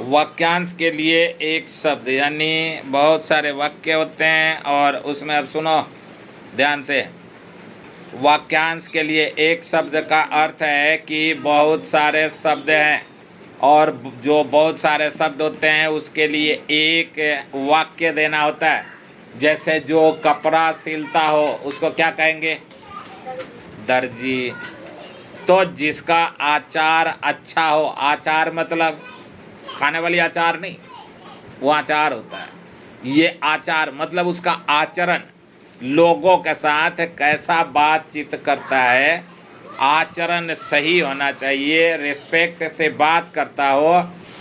वाक्यांश के लिए एक शब्द, यानी बहुत सारे वाक्य होते हैं और उसमें अब सुनो ध्यान से। वाक्यांश के लिए एक शब्द का अर्थ है कि बहुत सारे शब्द हैं और जो बहुत सारे शब्द होते हैं उसके लिए एक वाक्य देना होता है। जैसे जो कपड़ा सिलता हो उसको क्या कहेंगे? दर्जी। तो जिसका आचार अच्छा हो, आचार मतलब खाने वाली आचार नहीं, वो आचार होता है। ये आचार मतलब उसका आचरण, लोगों के साथ कैसा बातचीत करता है, आचरण सही होना चाहिए, रिस्पेक्ट से बात करता हो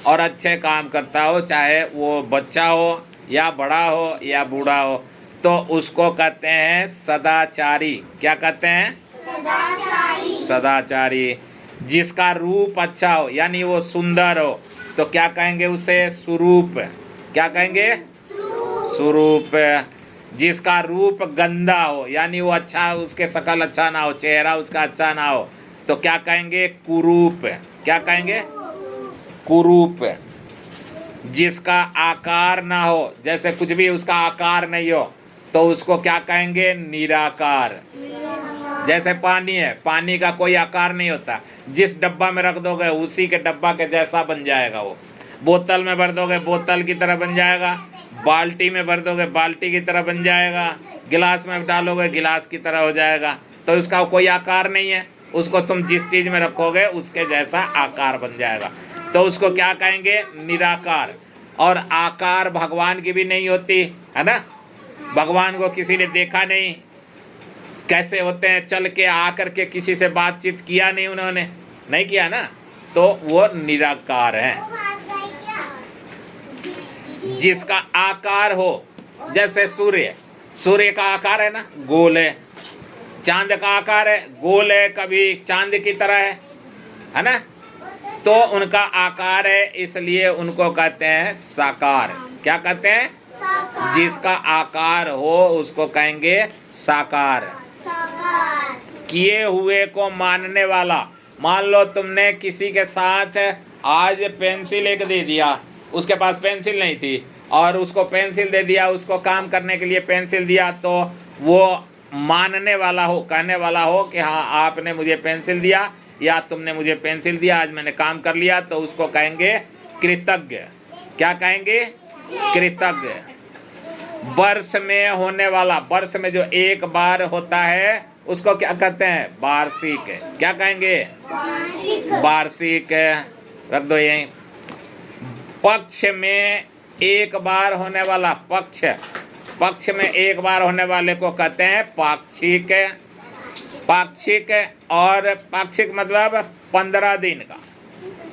और अच्छे काम करता हो, चाहे वो बच्चा हो या बड़ा हो या बूढ़ा हो, तो उसको कहते हैं सदाचारी। क्या कहते हैं? सदाचारी। सदाचारी। जिसका रूप अच्छा हो, यानी वो सुंदर हो, तो क्या कहेंगे उसे? सुरूप। क्या कहेंगे? सुरूप। जिसका रूप गंदा हो, यानी वो अच्छा, उसके शकल अच्छा ना हो, चेहरा उसका अच्छा ना हो, तो क्या कहेंगे? कुरूप। क्या कहेंगे? कुरूप। जिसका आकार ना हो, जैसे कुछ भी उसका आकार नहीं हो, तो उसको क्या कहेंगे? निराकार। जैसे पानी है, पानी का कोई आकार नहीं होता, जिस डब्बा में रख दोगे उसी के डब्बा के जैसा बन जाएगा वो। बोतल में भर दोगे बोतल की तरह बन जाएगा, बाल्टी में भर दोगे बाल्टी की तरह बन जाएगा, गिलास में डालोगे गिलास की तरह हो जाएगा। तो उसका कोई आकार नहीं है, उसको तुम जिस चीज में रखोगे उसके जैसा आकार बन जाएगा, तो उसको क्या कहेंगे? निराकार। और आकार भगवान की भी नहीं होती है ना, भगवान को किसी ने देखा नहीं, कैसे होते हैं, चल के आकर के किसी से बातचीत किया नहीं, उन्होंने नहीं किया ना, तो वो निराकार है। जिसका आकार हो, जैसे सूर्य, सूर्य का आकार है ना गोल है, चांद का आकार है गोल है, कभी चांद की तरह है ना, तो उनका आकार है, इसलिए उनको कहते हैं साकार। क्या कहते हैं? साकार। जिसका आकार हो उसको कहेंगे साकार। किए हुए को मानने वाला। मान लो तुमने किसी के साथ आज पेंसिल एक दे दिया, उसके पास पेंसिल नहीं थी और उसको पेंसिल दे दिया, उसको काम करने के लिए पेंसिल दिया, तो वो मानने वाला हो, कहने वाला हो कि हाँ आपने मुझे पेंसिल दिया या तुमने मुझे पेंसिल दिया, आज मैंने काम कर लिया, तो उसको कहेंगे कृतज्ञ। क्या कहेंगे? कृतज्ञ। वर्ष में होने वाला, वर्ष में जो एक बार होता है उसको क्या कहते हैं? वार्षिक। क्या कहेंगे? वार्षिक। रख दो यहीं। पक्ष में एक बार होने वाला, पक्ष, पक्ष में एक बार होने वाले को कहते हैं पाक्षिक। पाक्षिक, और पाक्षिक मतलब 15 दिन का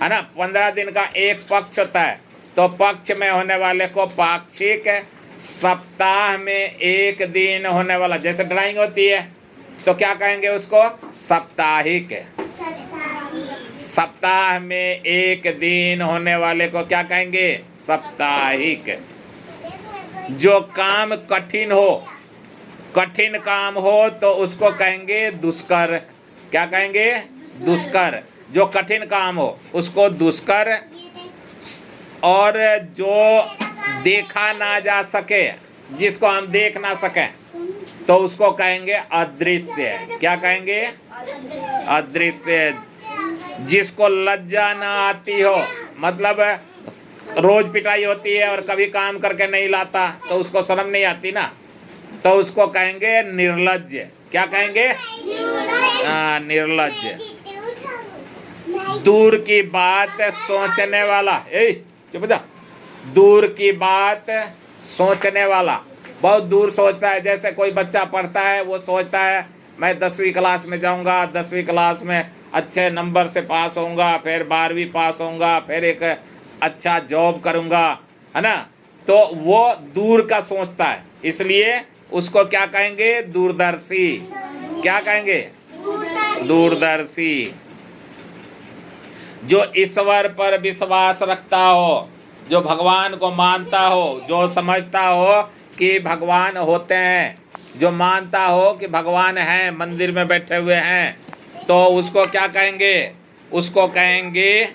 है ना, 15 दिन का एक पक्ष होता है, तो पक्ष में होने वाले को पाक्षिक। सप्ताह में एक दिन होने वाला, जैसे ड्राइंग होती है तो क्या कहेंगे उसको? साप्ताहिक। सप्ताह में एक दिन होने वाले को क्या कहेंगे? साप्ताहिक। जो काम कठिन हो, कठिन काम हो, तो उसको कहेंगे दुष्कर। क्या कहेंगे? दुष्कर। जो कठिन काम हो उसको दुष्कर। और जो देखा ना जा सके, जिसको हम देख ना सकें, तो उसको कहेंगे अदृश्य। क्या कहेंगे? अदृश्य। जिसको लज्जा ना आती हो, मतलब रोज पिटाई होती है और कभी काम करके नहीं लाता, तो उसको शर्म नहीं आती ना, तो उसको कहेंगे निर्लज्ज। क्या कहेंगे? निर्लज्ज। दूर की बात सोचने वाला, चुप जा। दूर की बात सोचने वाला, बहुत दूर सोचता है। जैसे कोई बच्चा पढ़ता है, वो सोचता है मैं 10वीं क्लास में जाऊंगा, 10वीं क्लास में अच्छे नंबर से पास होऊंगा, फिर 12वीं पास होऊंगा, फिर एक अच्छा जॉब करूंगा, है ना, तो वो दूर का सोचता है, इसलिए उसको क्या कहेंगे? दूरदर्शी। क्या कहेंगे? दूरदर्शी। जो ईश्वर पर विश्वास रखता हो, जो भगवान को मानता हो, जो समझता हो कि भगवान होते हैं, जो मानता हो कि भगवान हैं, मंदिर में बैठे हुए हैं, तो उसको क्या कहेंगे? उसको कहेंगे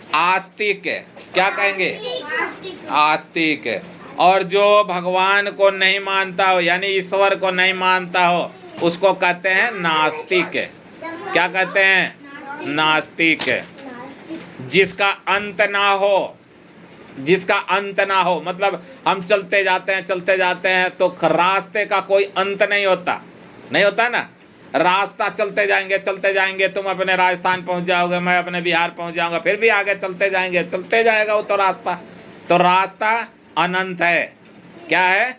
आस्तिक, क्या कहेंगे? आस्तिक। और जो भगवान को नहीं मानता हो, यानी ईश्वर को नहीं मानता हो, उसको कहते हैं नास्तिक। क्या कहते हैं? नास्तिक। जिसका अंत ना हो, जिसका अंत ना हो, मतलब हम चलते जाते हैं तो रास्ते का कोई अंत नहीं होता, नहीं होता ना। रास्ता चलते जाएंगे, तुम अपने राजस्थान पहुंच जाओगे, मैं अपने बिहार पहुंच जाऊंगा, फिर भी आगे चलते जाएंगे, चलते जाएगा वो तो रास्ता। तो रास्ता अनंत है। क्या है?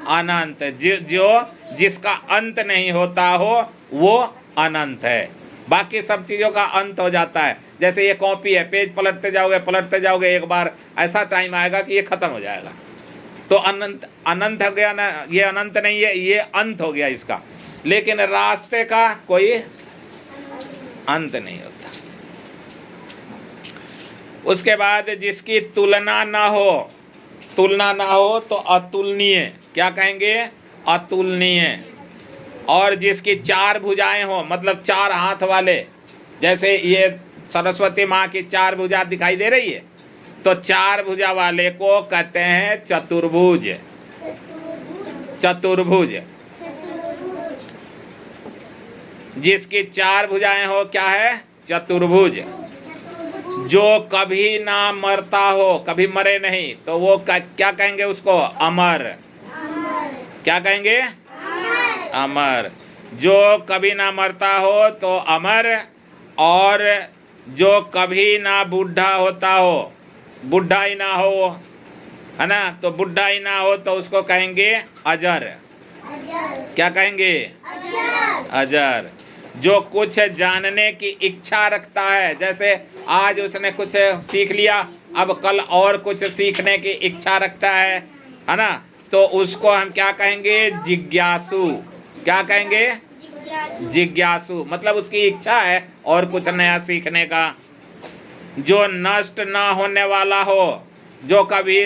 अनंत। जो जिसका अंत नहीं होता हो वो अनंत है। बाकी सब चीज़ों का अंत हो जाता है। जैसे ये कॉपी है, पेज पलटते जाओगे, एक बार ऐसा टाइम आएगा कि ये खत्म हो जाएगा। तो अनंत अनंत हो गया ना, ये अनंत नहीं है, ये अंत हो गया इसका। लेकिन रास्ते का कोई अंत नहीं होता। उसके बाद जिसकी तुलना ना हो, तुलना ना हो तो अतुलनीय। क्या कहेंगे? अतुलनीय। और जिसकी 4 भुजाएं हो, मतलब 4 हाथ वाले, जैसे ये सरस्वती माँ की 4 भुजा दिखाई दे रही है, तो 4 भुजा वाले को कहते हैं चतुर्भुज। चतुर्भुज। जिसकी 4 भुजाएं हो, क्या है? चतुर्भुज। जो कभी ना मरता हो, कभी मरे नहीं, तो वो क्या कहेंगे उसको? अमर। क्या कहेंगे? अमर। जो कभी ना मरता हो तो अमर। और जो कभी ना बूढ़ा होता हो, बूढ़ा ही ना हो, है ना, तो बूढ़ा ही ना हो तो उसको कहेंगे अजर। क्या कहेंगे? अजर। जो कुछ जानने की इच्छा रखता है, जैसे आज उसने कुछ सीख लिया, अब कल और कुछ सीखने की इच्छा रखता है ना, तो उसको हम क्या कहेंगे? जिज्ञासु। क्या कहेंगे? जिज्ञासु। मतलब उसकी इच्छा है और कुछ नया सीखने का। जो नष्ट ना होने वाला हो, जो कभी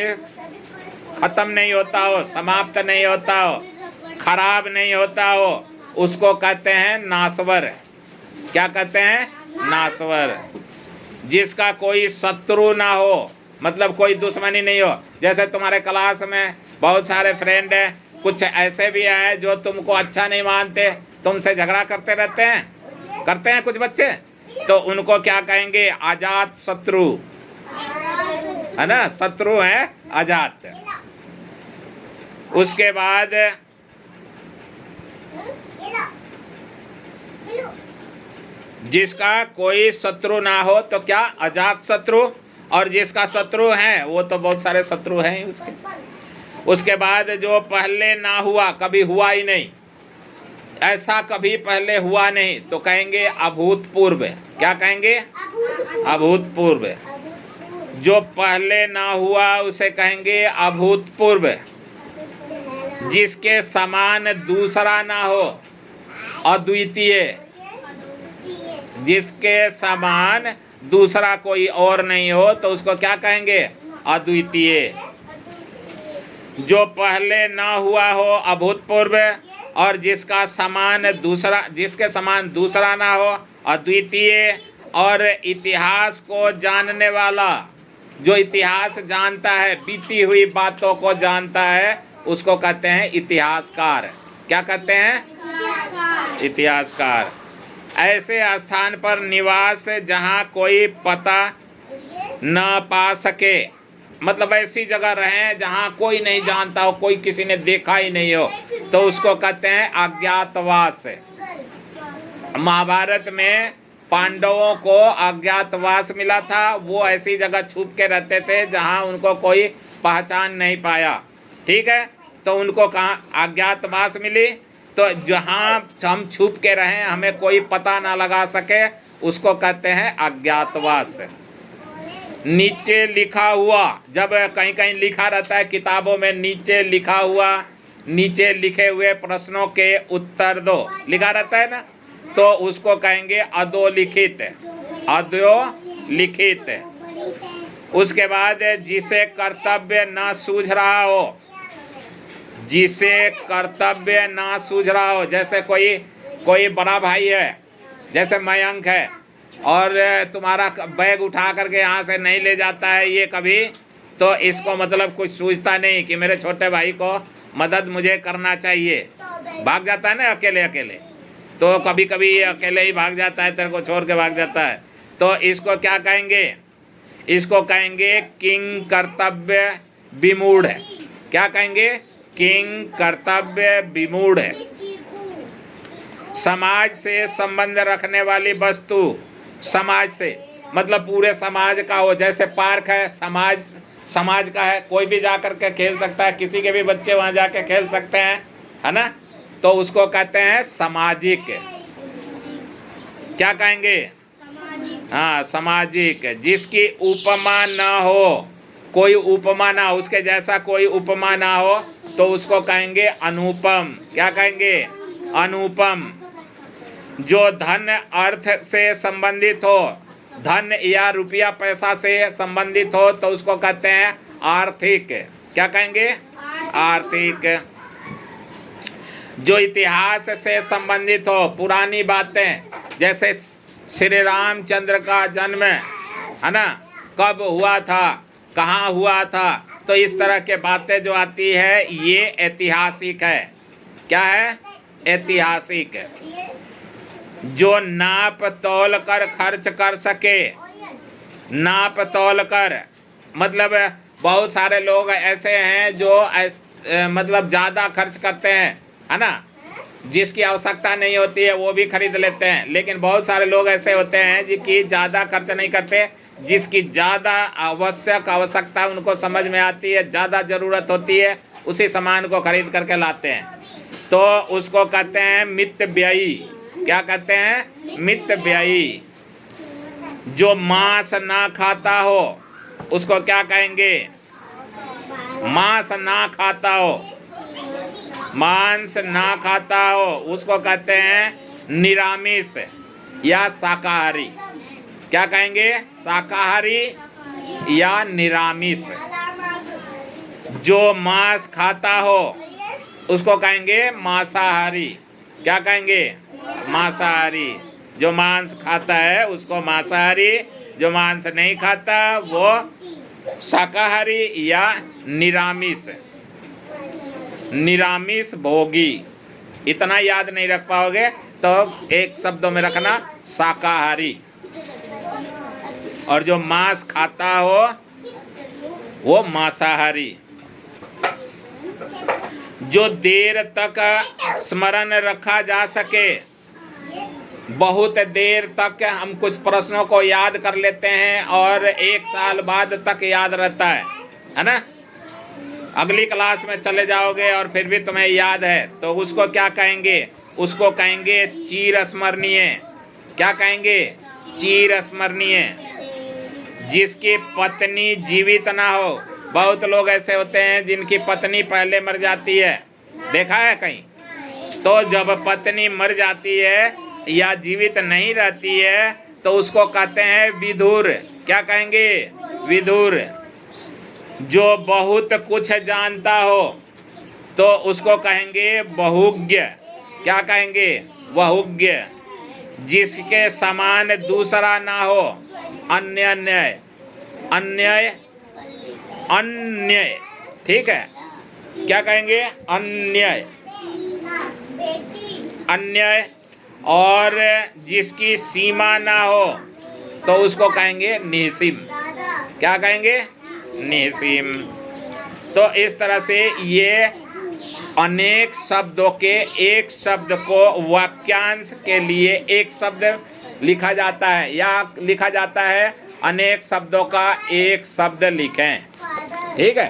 खत्म नहीं होता हो, समाप्त नहीं होता हो, खराब नहीं होता हो, उसको कहते हैं नासवर। क्या कहते हैं? नासवर। जिसका कोई शत्रु ना हो, मतलब कोई दुश्मनी नहीं हो। जैसे तुम्हारे क्लास में बहुत सारे फ्रेंड हैं, कुछ ऐसे भी हैं जो तुमको अच्छा नहीं मानते, तुमसे झगड़ा करते रहते हैं, करते हैं कुछ बच्चे, तो उनको क्या कहेंगे? अजात शत्रु, है ना, शत्रु है अजात। उसके बाद जिसका कोई शत्रु ना हो तो क्या? अजात शत्रु। और जिसका शत्रु है वो तो बहुत सारे शत्रु हैं उसके। उसके बाद जो पहले ना हुआ, कभी हुआ ही नहीं, ऐसा कभी पहले हुआ नहीं, तो कहेंगे अभूतपूर्व। क्या कहेंगे? अभूतपूर्व। जो पहले ना हुआ उसे कहेंगे अभूतपूर्व। जिसके समान दूसरा ना हो, अद्वितीय। जिसके समान दूसरा कोई और नहीं हो तो उसको क्या कहेंगे? अद्वितीय। जो पहले ना हुआ हो, अभूतपूर्व। और जिसका समान दूसरा, जिसके समान दूसरा ना हो, अद्वितीय। और इतिहास को जानने वाला, जो इतिहास जानता है, बीती हुई बातों को जानता है, उसको कहते हैं इतिहासकार। क्या कहते हैं? इतिहासकार। ऐसे स्थान पर निवास जहाँ कोई पता न पा सके, मतलब ऐसी जगह रहें जहाँ कोई नहीं जानता हो, कोई किसी ने देखा ही नहीं हो, तो उसको कहते हैं अज्ञातवास। महाभारत में पांडवों को अज्ञातवास मिला था। वो ऐसी जगह छुप के रहते थे जहाँ उनको कोई पहचान नहीं पाया। ठीक है, तो उनको कहाँ अज्ञातवास मिली? तो जहाँ हम छुप के रहें, हमें कोई पता ना लगा सके, उसको कहते हैं अज्ञातवास। नीचे लिखा हुआ, जब कहीं कहीं लिखा रहता है किताबों में, नीचे लिखा हुआ, नीचे लिखे हुए प्रश्नों के उत्तर दो, लिखा रहता है ना, तो उसको कहेंगे अधोलिखित। अधोलिखित। उसके बाद जिसे कर्तव्य न सूझ रहा हो, जिसे कर्तव्य ना सूझ रहा हो, जैसे कोई बड़ा भाई है, जैसे मयंक है, और तुम्हारा बैग उठा करके यहाँ से नहीं ले जाता है ये कभी, तो इसको मतलब कुछ सोचता नहीं कि मेरे छोटे भाई को मदद मुझे करना चाहिए, भाग जाता है ना अकेले अकेले। तो कभी कभी अकेले ही भाग जाता है, तेरे को छोड़ के भाग जाता है। तो इसको क्या कहेंगे? इसको कहेंगे किंग कर्तव्य विमूढ़। क्या कहेंगे? किंग कर्तव्य विमूढ़। समाज से संबंध रखने वाली वस्तु, समाज से मतलब पूरे समाज का हो, जैसे पार्क है समाज का है, कोई भी जाकर के खेल सकता है, किसी के भी बच्चे वहां जाके खेल सकते हैं, है ना? तो उसको कहते हैं सामाजिक। क्या कहेंगे? हाँ, सामाजिक। जिसकी उपमा न हो, कोई उपमा ना हो, उसके जैसा कोई उपमा ना हो, तो उसको कहेंगे अनुपम। क्या कहेंगे? अनुपम। जो धन अर्थ से संबंधित हो, धन या रुपया पैसा से संबंधित हो, तो उसको कहते हैं आर्थिक। क्या कहेंगे? आर्थिक। जो इतिहास से संबंधित हो, पुरानी बातें, जैसे श्री रामचंद्र का जन्म, है ना, कब हुआ था, कहाँ हुआ था, तो इस तरह के बातें जो आती है ये ऐतिहासिक है। क्या है? ऐतिहासिक। जो नाप तौल कर खर्च कर सके, नाप तौल कर मतलब बहुत सारे लोग ऐसे हैं जो मतलब ज़्यादा खर्च करते हैं, है ना, जिसकी आवश्यकता नहीं होती है वो भी खरीद लेते हैं। लेकिन बहुत सारे लोग ऐसे होते हैं जिनकी ज़्यादा खर्च नहीं करते, जिसकी ज़्यादा आवश्यकता उनको समझ में आती है, ज़्यादा ज़रूरत होती है, उसी सामान को खरीद करके लाते हैं। तो उसको कहते हैं मितव्ययी। क्या कहते हैं? मितव्ययी। जो मांस ना खाता हो उसको क्या कहेंगे? मांस ना खाता हो, मांस ना खाता हो उसको कहते हैं निरामिष या शाकाहारी। क्या कहेंगे? शाकाहारी या निरामिष। जो मांस खाता हो उसको कहेंगे मांसाहारी। क्या कहेंगे? मांसाहारी। जो मांस खाता है उसको मांसाहारी, जो मांस नहीं खाता वो शाकाहारी या निरामिष। निरामिष भोगी। इतना याद नहीं रख पाओगे तो एक शब्दों में रखना शाकाहारी। और जो मांस खाता हो वो मांसाहारी। जो देर तक स्मरण रखा जा सके, बहुत देर तक हम कुछ प्रश्नों को याद कर लेते हैं और 1 साल बाद तक याद रहता है ना? अगली क्लास में चले जाओगे और फिर भी तुम्हें याद है, तो उसको क्या कहेंगे? उसको कहेंगे चिरस्मरणीय। क्या कहेंगे? चिरस्मरणीय। जिसकी पत्नी जीवित ना हो, बहुत लोग ऐसे होते हैं जिनकी पत्नी पहले मर जाती है, देखा है कहीं? तो जब पत्नी मर जाती है या जीवित नहीं रहती है तो उसको कहते हैं विधुर। क्या कहेंगे? विधुर। जो बहुत कुछ जानता हो तो उसको कहेंगे बहुज्ञ। क्या कहेंगे? बहुज्ञ। जिसके समान दूसरा ना हो, अन्य अन्य। ठीक है? क्या कहेंगे? अन्य। और जिसकी सीमा ना हो तो उसको कहेंगे निसीम। क्या कहेंगे? निसीम। तो इस तरह से ये अनेक शब्दों के एक शब्द को वाक्यांश के लिए एक शब्द लिखा जाता है, या लिखा जाता है अनेक शब्दों का एक शब्द लिखें। ठीक है?